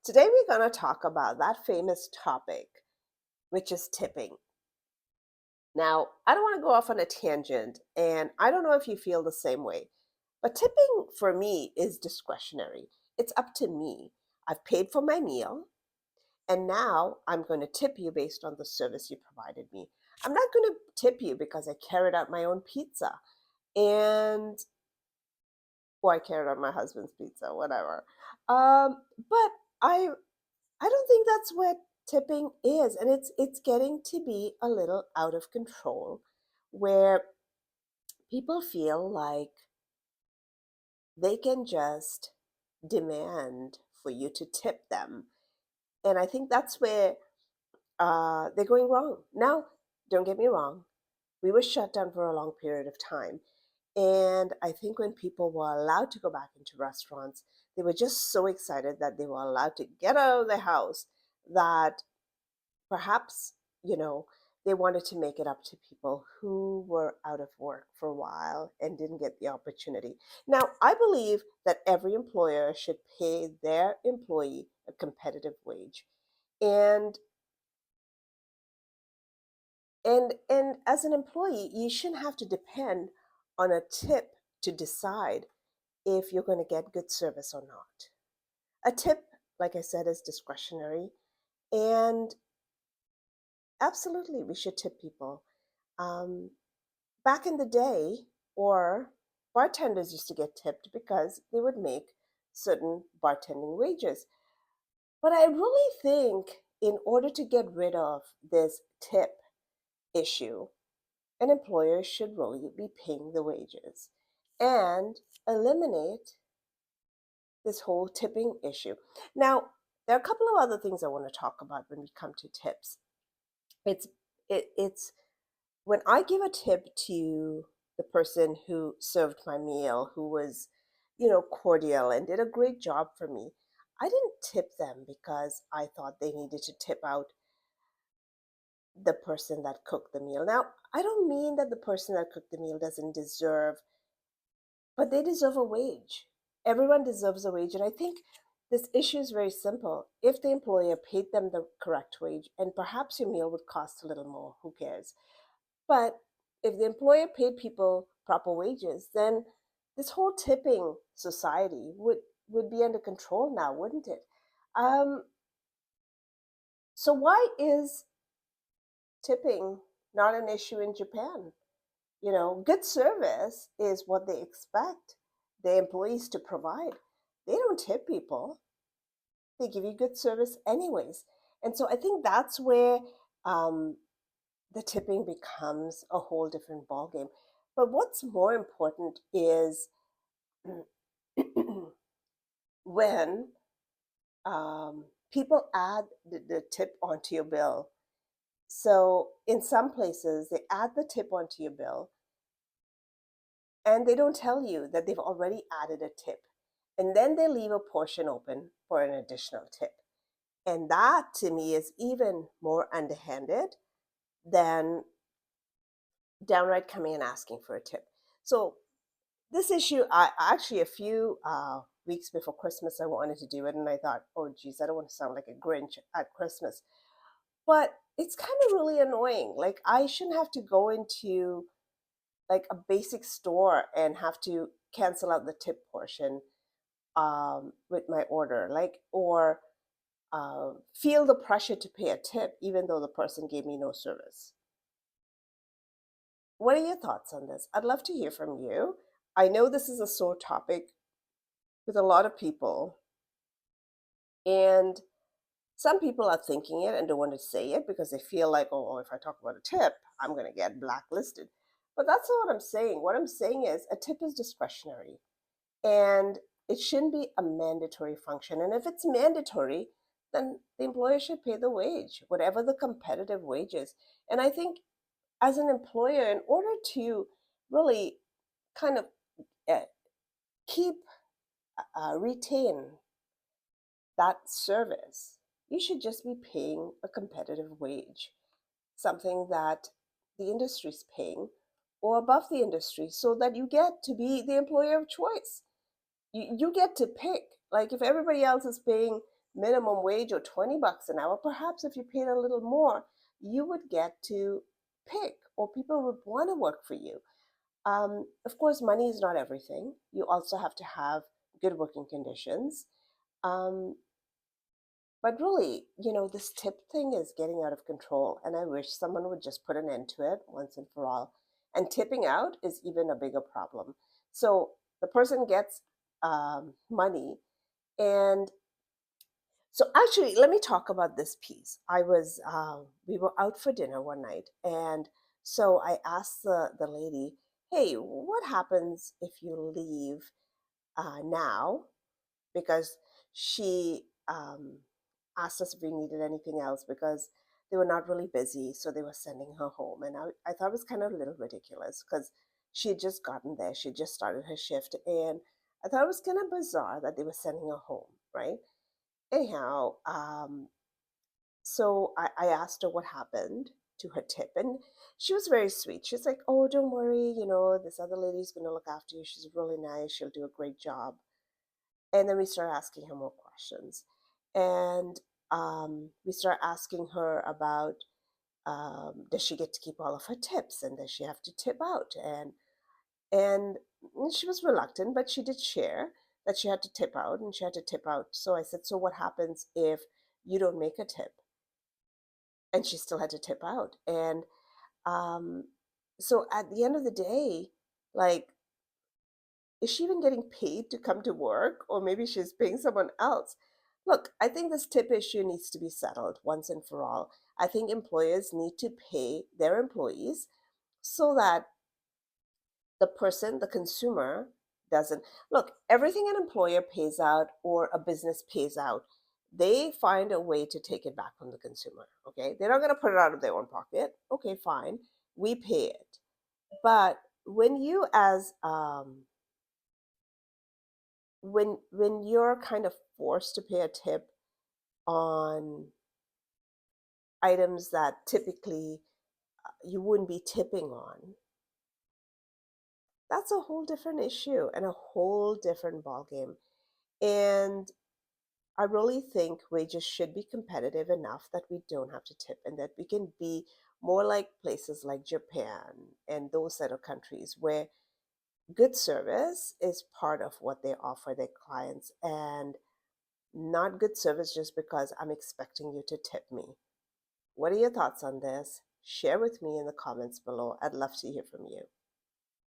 Today, we're going to talk about that famous topic, which is tipping. Now, I don't want to go off on a tangent, and I don't know if you feel the same way, but tipping for me is discretionary. It's up to me. I've paid for my meal, and now I'm going to tip you based on the service you provided me. I'm not going to tip you because I carried out my own pizza and or I carried out my husband's pizza, whatever. But I don't think that's what tipping is, and it's getting to be a little out of control, where people feel like they can just demand for you to tip them, and I think that's where they're going wrong. Now, don't get me wrong, we were shut down for a long period of time, and I think when people were allowed to go back into restaurants, they were just so excited that they were allowed to get out of the house that perhaps, you know, they wanted to make it up to people who were out of work for a while and didn't get the opportunity. Now, I believe that every employer should pay their employee a competitive wage. And and as an employee, you shouldn't have to depend on a tip to decide if you're going to get good service or not. A tip, like I said, is discretionary, and absolutely we should tip people. Um, Back in the day, or bartenders used to get tipped because they would make certain bartending wages. But I really think in order to get rid of this tip issue, an employer should really be paying the wages and eliminate this whole tipping issue. Now, there are a couple of other things I want to talk about when we come to tips. It's it's when I give a tip to the person who served my meal, who was, cordial and did a great job for me, I didn't tip them because I thought they needed to tip out the person that cooked the meal. Now, I don't mean that the person that cooked the meal doesn't deserve, but they deserve a wage. Everyone deserves a wage. And I think this issue is very simple. If the employer paid them the correct wage, and perhaps your meal would cost a little more, who cares? But if the employer paid people proper wages, then this whole tipping society would be under control now, wouldn't it? Um, so why is tipping not an issue in Japan? Good service is what they expect the employees to provide. They don't tip people. They give you good service anyways. And so I think that's where um, the tipping becomes a whole different ballgame. But what's more important is when people add the tip onto your bill. So in some places, they add the tip onto your bill and they don't tell you that they've already added a tip. And then they leave a portion open for an additional tip. And that to me is even more underhanded than downright coming and asking for a tip. So this issue, I actually a few weeks before Christmas, I wanted to do it, and I thought, oh geez, I don't want to sound like a Grinch at Christmas, but it's kind of really annoying. Like I shouldn't have to go into like a basic store and have to cancel out the tip portion with my order, like or feel the pressure to pay a tip even though the person gave me no service. What are your thoughts on this? I'd love to hear from you. I know this is a sore topic with a lot of people, and some people are thinking it and don't want to say it because they feel like, oh, if I talk about a tip, I'm going to get blacklisted. But that's not what I'm saying. What I'm saying is a tip is discretionary and it shouldn't be a mandatory function. And if it's mandatory, then the employer should pay the wage, whatever the competitive wage is. And I think as an employer, in order to really kind of uh, keep, retain that service, you should just be paying a competitive wage, something that the industry's paying or above the industry, so that you get to be the employer of choice. You get to pick. Like if everybody else is paying minimum wage or 20 bucks an hour, perhaps if you paid a little more, you would get to pick, or people would want to work for you. Of course, money is not everything. You also have to have good working conditions. Um, but really, this tip thing is getting out of control, and I wish someone would just put an end to it once and for all. And tipping out is even a bigger problem. So the person gets money, and so actually, let me talk about this piece. We were out for dinner one night, and so I asked the lady, "Hey, what happens if you leave now?" Because she asked us if we needed anything else because they were not really busy, so they were sending her home. And I thought it was kind of a little ridiculous because she had just gotten there, she just started her shift, and I thought it was kind of bizarre that they were sending her home, right? Anyhow, so I asked her what happened to her tip, and she was very sweet. She's like, "Oh, don't worry, this other lady's going to look after you. She's really nice. She'll do a great job." And then we started asking her more questions. And we started asking her about, does she get to keep all of her tips, and does she have to tip out? And she was reluctant, but she did share that she had to tip out and she had to tip out. So I said, "So what happens if you don't make a tip?" And she still had to tip out. And um, so at the end of the day, like, is she even getting paid to come to work? Or maybe she's paying someone else. Look, I think this tip issue needs to be settled once and for all. I think employers need to pay their employees so that the person, the consumer, doesn't look, everything an employer pays out or a business pays out, they find a way to take it back from the consumer. Okay. They're not going to put it out of their own pocket. Okay, fine. We pay it. But when you as when you're kind of forced to pay a tip on items that typically you wouldn't be tipping on, that's a whole different issue and a whole different ballgame. And I really think wages should be competitive enough that we don't have to tip, and that we can be more like places like Japan and those set of countries where good service is part of what they offer their clients, and not good service just because I'm expecting you to tip me. What are your thoughts on this? Share with me in the comments below. I'd love to hear from you.